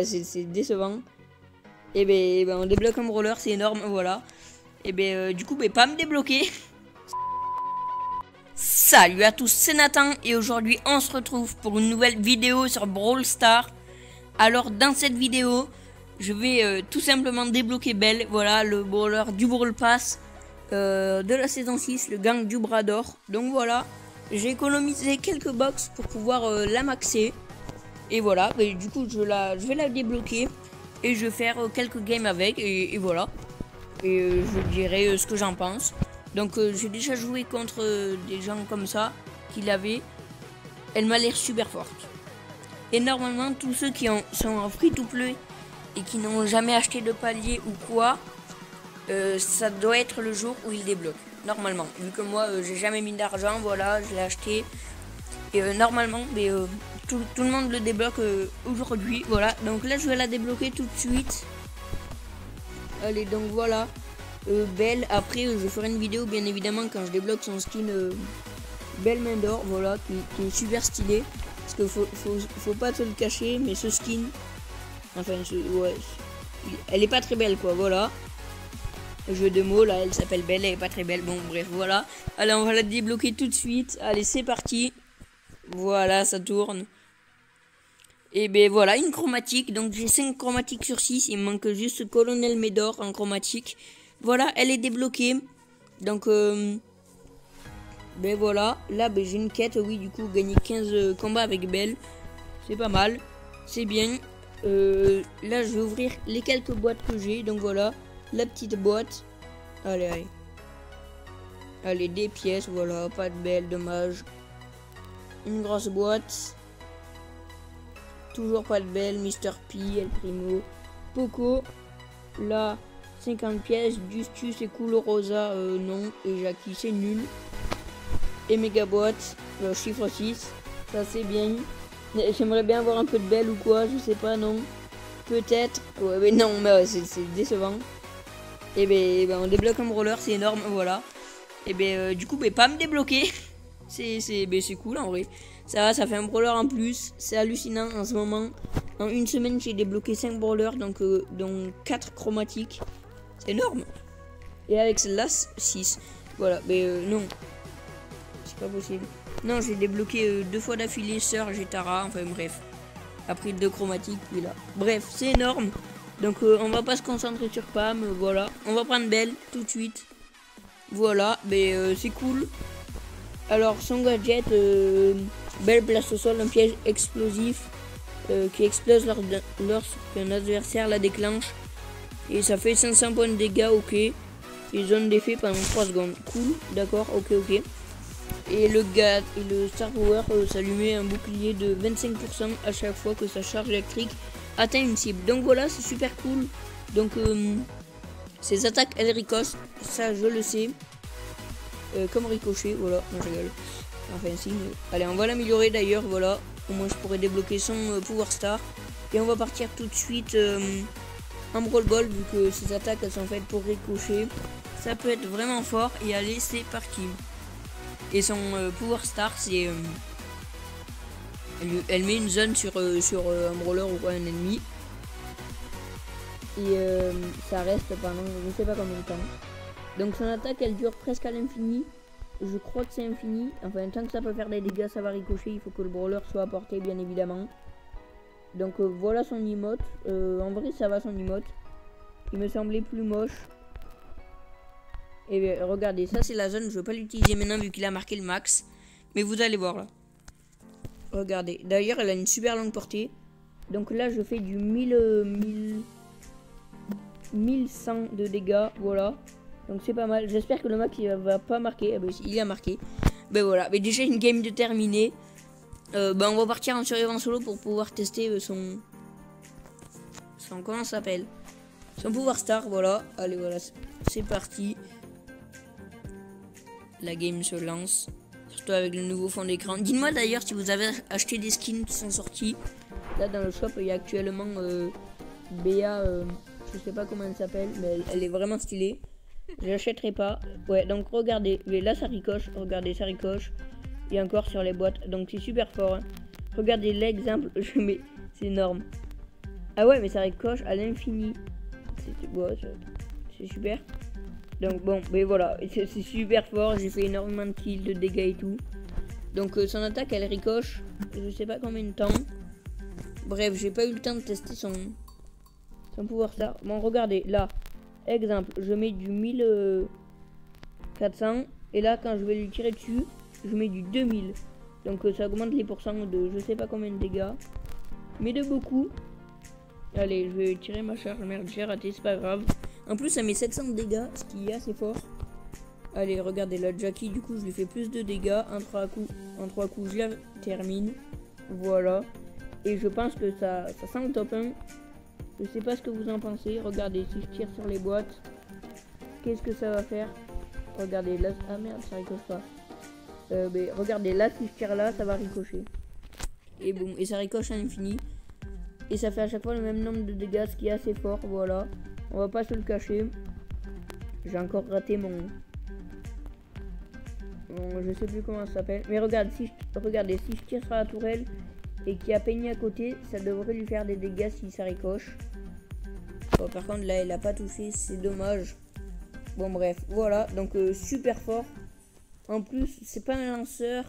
C'est décevant. Et ben on débloque un brawler, c'est énorme, voilà. Et du coup pas me débloquer. Salut à tous, c'est Nathan et aujourd'hui on se retrouve pour une nouvelle vidéo sur Brawl Stars. Alors dans cette vidéo, je vais tout simplement débloquer Belle, voilà, le brawler du Brawl Pass de la saison 6, le gang du bras d'or. Donc voilà, j'ai économisé quelques box pour pouvoir la maxer. Et voilà, du coup je vais la débloquer et je vais faire quelques games avec et voilà. Et je dirai ce que j'en pense. Donc j'ai déjà joué contre des gens comme ça qui l'avaient. Elle m'a l'air super forte. Et normalement tous ceux qui sont en free to play et qui n'ont jamais acheté de palier ou quoi, ça doit être le jour où ils débloquent. Normalement, vu que moi j'ai jamais mis d'argent, voilà, je l'ai acheté. Et normalement, tout le monde le débloque aujourd'hui. Voilà, donc là je vais la débloquer tout de suite. Allez, donc voilà. Belle, après je ferai une vidéo bien évidemment quand je débloque son skin Belle main d'or, voilà, qui est super stylé. Parce que faut pas te le cacher, mais ce skin, enfin ouais, elle est pas très belle quoi, voilà. Jeu de mots là, elle s'appelle Belle, elle est pas très belle, bon bref voilà. Allez, on va la débloquer tout de suite, allez c'est parti. Voilà, ça tourne. Et voilà, une chromatique. Donc j'ai 5 chromatiques sur 6. Il me manque juste Colonel Médor en chromatique. Voilà, elle est débloquée. Donc voilà. Là j'ai une quête, oui, du coup gagner 15 combats avec Belle. C'est pas mal. C'est bien. Là je vais ouvrir les quelques boîtes que j'ai. Donc voilà, la petite boîte. Allez. Allez, des pièces, voilà, pas de Belle, dommage. Une grosse boîte. Toujours pas de Belle, Mr. P, El Primo, Poco. Là, 50 pièces. Justus et Cool Rosa, non. Et Jackie, c'est nul. Et méga boîte, chiffre 6. Ça, c'est bien. J'aimerais bien avoir un peu de Belle ou quoi, je sais pas, non. Peut-être. Ouais, mais non, mais c'est décevant. Et on débloque un brawler, c'est énorme, voilà. Et du coup, pas me débloquer. C'est cool en vrai. Ça fait un brawler en plus. C'est hallucinant en ce moment. En une semaine, j'ai débloqué 5 brawlers, donc 4 chromatiques. C'est énorme. Et avec celle-là, 6. Voilà, non. C'est pas possible. Non, j'ai débloqué 2 fois d'affilée Sœur Jetara. Enfin bref. Après 2 chromatiques, puis là. Bref, c'est énorme. Donc on va pas se concentrer sur Pam. Voilà. On va prendre Belle tout de suite. Voilà, c'est cool. Alors son gadget, Belle place au sol un piège explosif qui explose lorsqu'un adversaire la déclenche. Et ça fait 500 points de dégâts, ok. Et zone d'effet pendant 3 secondes. Cool, d'accord, ok. Et le Star Power, ça lui met un bouclier de 25% à chaque fois que sa charge électrique atteint une cible. Donc voilà, c'est super cool. Donc ses attaques, elles ricochent, ça je le sais. Comme ricochet, voilà, non, je rigole. Enfin si, allez, on va l'améliorer d'ailleurs, voilà. Au moins je pourrais débloquer son pouvoir star. Et on va partir tout de suite en Brawl Ball, vu que ses attaques elles sont faites pour ricocher. Ça peut être vraiment fort, et allez, c'est parti. Et son pouvoir star, c'est... elle met une zone sur un brawler ou quoi, un ennemi. Et ça reste pendant je sais pas combien de temps. Donc son attaque elle dure presque à l'infini. Je crois que c'est infini. Enfin tant que ça peut faire des dégâts ça va ricocher. Il faut que le brawler soit à portée bien évidemment. Donc voilà son emote. En vrai ça va son emote. Il me semblait plus moche. Et regardez, ça c'est la zone. Je veux pas l'utiliser maintenant vu qu'il a marqué le max. Mais vous allez voir là. Regardez. D'ailleurs elle a une super longue portée. Donc là je fais du 1100 de dégâts. Voilà. Donc c'est pas mal. J'espère que le max il va pas marquer. Il a marqué. Voilà. Mais déjà une game de terminée. On va partir en survivant solo pour pouvoir tester son comment ça s'appelle, son pouvoir star. Voilà. Allez voilà. C'est parti. La game se lance. Surtout avec le nouveau fond d'écran. Dites-moi d'ailleurs si vous avez acheté des skins qui sont sortis. Là dans le shop il y a actuellement Béa. Je sais pas comment elle s'appelle. Mais elle est vraiment stylée. Je l'achèterai pas. Ouais, donc regardez. Mais là, ça ricoche. Regardez, ça ricoche. Et encore sur les boîtes. Donc, c'est super fort. Hein. Regardez l'exemple. C'est énorme. Ah ouais, mais ça ricoche à l'infini. C'est super. Donc bon, mais voilà, c'est super fort. J'ai fait énormément de kills, de dégâts et tout. Donc son attaque, elle ricoche. Je sais pas combien de temps. Bref, j'ai pas eu le temps de tester son pouvoir ça. Bon, regardez, là, exemple, je mets du 1400. Et là, quand je vais lui tirer dessus, je mets du 2000. Donc ça augmente les pourcents de je sais pas combien de dégâts. Mais de beaucoup. Allez, je vais tirer ma charge. Merde, j'ai raté, c'est pas grave. En plus, ça met 700 de dégâts, ce qui est assez fort. Allez, regardez, la Jackie, du coup, je lui fais plus de dégâts. En 3 coups, je la termine. Voilà. Et je pense que ça sent le top 1. Je sais pas ce que vous en pensez. Regardez, si je tire sur les boîtes, qu'est-ce que ça va faire? Regardez, là... Ah merde, ça ricoche pas. Mais regardez, là, si je tire là, ça va ricocher. Et boum, et ça ricoche à l'infini. Et ça fait à chaque fois le même nombre de dégâts, ce qui est assez fort, voilà. On va pas se le cacher. J'ai encore raté mon... je sais plus comment ça s'appelle. Mais regardez, si je tire sur la tourelle et qu'il y a Penny à côté, ça devrait lui faire des dégâts si ça ricoche. Bon, par contre, là, elle a pas touché, c'est dommage. Bon, bref, voilà. Donc, super fort. En plus, c'est pas un lanceur.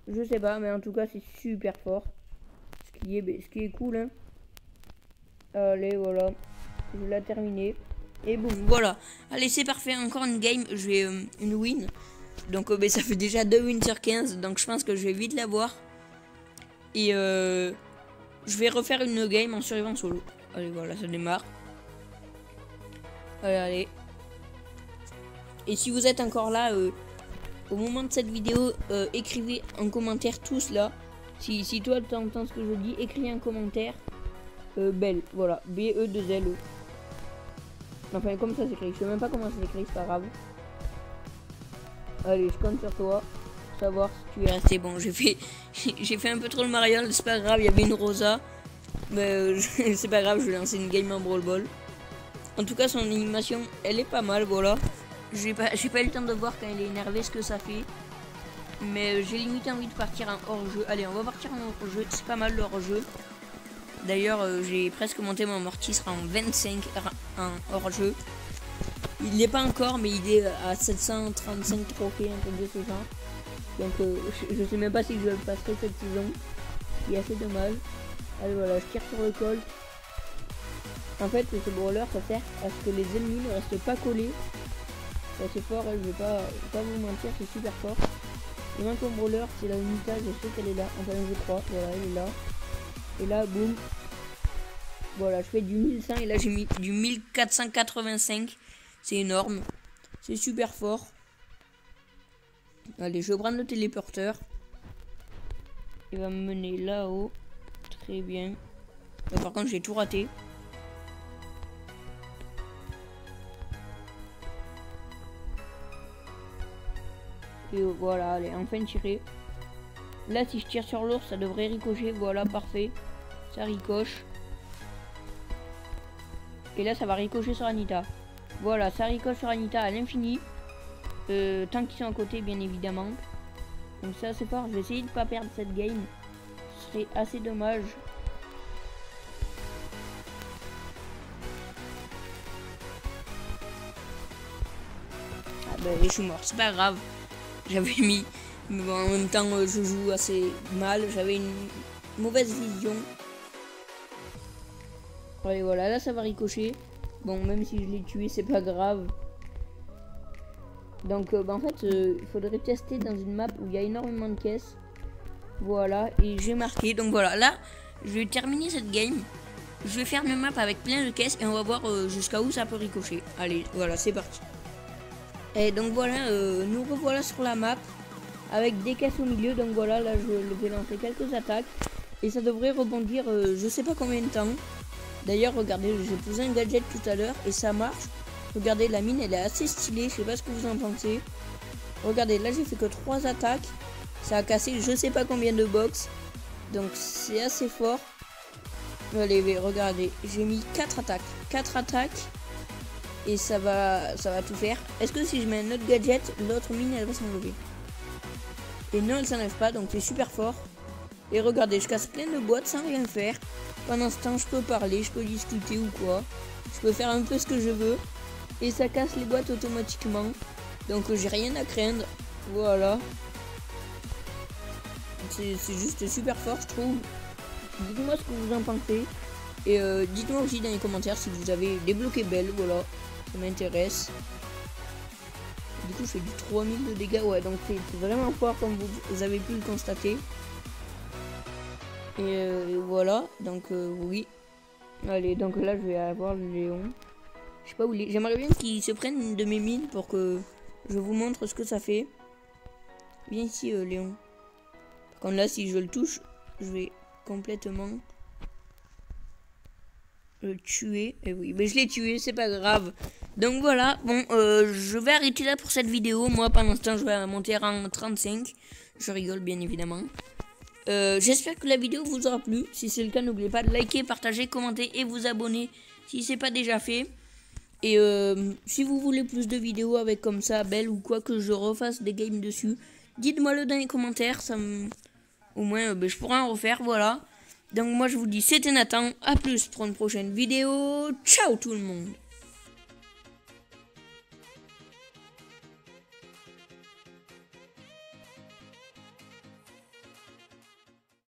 Je sais pas, mais en tout cas, c'est super fort. Ce qui est cool, hein. Allez, voilà. Je l'ai terminé. Et boum, voilà. Allez, c'est parfait. Encore une game. Je vais une win. Donc, ça fait déjà 2 wins sur 15. Donc, je pense que je vais vite l'avoir. Et je vais refaire une game en survivant solo. Allez, voilà, ça démarre. Allez. Et si vous êtes encore là, au moment de cette vidéo, écrivez en commentaire tous là. Si toi tu entends ce que je dis, écris un commentaire. Belle, voilà. B-E-2-L-E. Enfin, comme ça s'écrit. Je sais même pas comment ça s'écrit, c'est pas grave. Allez, je compte sur toi. Savoir si tu es resté. Bon, j'ai fait un peu trop le mariole, c'est pas grave, il y avait une Rosa. Mais c'est pas grave, je vais lancer une game en Brawl Ball. En tout cas, son animation, elle est pas mal, voilà. J'ai pas eu le temps de voir quand elle est énervée ce que ça fait. Mais j'ai limite envie de partir en hors-jeu. Allez, on va partir en hors-jeu, c'est pas mal le hors-jeu. D'ailleurs, j'ai presque monté mon mortier, sera en 25 en hors-jeu. Il n'est pas encore, mais il est à 735 trophées, un peu de ce genre. Donc, je sais même pas si je le passerai cette saison. Il est assez dommage. Allez, voilà, je tire sur le col. En fait, ce brawler, ça sert à ce que les ennemis ne restent pas collés. C'est fort, je vais pas vous mentir, c'est super fort. Et même comme brawler, c'est la unité, je sais qu'elle est là. Enfin, je crois, voilà, elle est là. Et là, boum. Voilà, je fais du 1100 et là j'ai mis du 1485. C'est énorme. C'est super fort. Allez, je vais prendre le téléporteur. Il va me mener là-haut. Très bien. Mais par contre, j'ai tout raté. Et voilà, allez, enfin tiré. Là, si je tire sur l'ours, ça devrait ricocher. Voilà, parfait. Ça ricoche. Et là, ça va ricocher sur Anita. Voilà, ça ricoche sur Anita à l'infini. Tant qu'ils sont à côté, bien évidemment. Donc ça, c'est fort. Je vais essayer de pas perdre cette game. Ce serait assez dommage. Ah ben, je suis mort. C'est pas grave. J'avais mis... Mais bon, en même temps, je joue assez mal. J'avais une mauvaise vision. Et voilà, là, ça va ricocher. Bon, même si je l'ai tué, c'est pas grave. Donc, en fait, il faudrait tester dans une map où il y a énormément de caisses. Voilà, et j'ai marqué. Donc voilà, là, je vais terminer cette game. Je vais faire une map avec plein de caisses et on va voir jusqu'à où ça peut ricocher. Allez, voilà, c'est parti. Et donc voilà, nous revoilà sur la map avec des caisses au milieu. Donc voilà, là, je vais lancer quelques attaques et ça devrait rebondir je sais pas combien de temps. D'ailleurs, regardez, j'ai posé un gadget tout à l'heure et ça marche. Regardez, la mine, elle est assez stylée. Je sais pas ce que vous en pensez. Regardez, là, j'ai fait que 3 attaques. Ça a cassé je sais pas combien de box. Donc, c'est assez fort. Allez, regardez, j'ai mis 4 attaques. 4 attaques. Et ça va tout faire. Est-ce que si je mets un autre gadget, l'autre mine, elle va s'enlever? Et non, elle s'enlève pas. Donc, c'est super fort. Et regardez, je casse plein de boîtes sans rien faire. Pendant ce temps, je peux parler, je peux discuter ou quoi. Je peux faire un peu ce que je veux. Et ça casse les boîtes automatiquement. Donc j'ai rien à craindre. Voilà. C'est juste super fort, je trouve. Dites-moi ce que vous en pensez. Et dites-moi aussi dans les commentaires si vous avez débloqué Belle. Voilà, ça m'intéresse. Du coup, je fais du 3000 de dégâts. Ouais, donc c'est vraiment fort comme vous avez pu le constater. Et voilà, donc oui. Allez, donc là, je vais avoir le Léon. Je sais pas où il est. J'aimerais bien qu'il se prenne de mes mines pour que je vous montre ce que ça fait. Viens ici, Léon. Par contre, là, si je le touche, je vais complètement le tuer. Et oui, mais je l'ai tué, c'est pas grave. Donc voilà, bon, je vais arrêter là pour cette vidéo. Moi, pendant ce temps, je vais monter rang 35. Je rigole, bien évidemment. J'espère que la vidéo vous aura plu. Si c'est le cas, n'oubliez pas de liker, partager, commenter et vous abonner si c'est pas déjà fait. Et si vous voulez plus de vidéos avec comme ça, Belle ou quoi, que je refasse des games dessus, dites-moi le dans les commentaires. Ça me... Au moins, je pourrais en refaire, voilà. Donc moi, je vous dis, c'était Nathan. À plus pour une prochaine vidéo. Ciao tout le monde.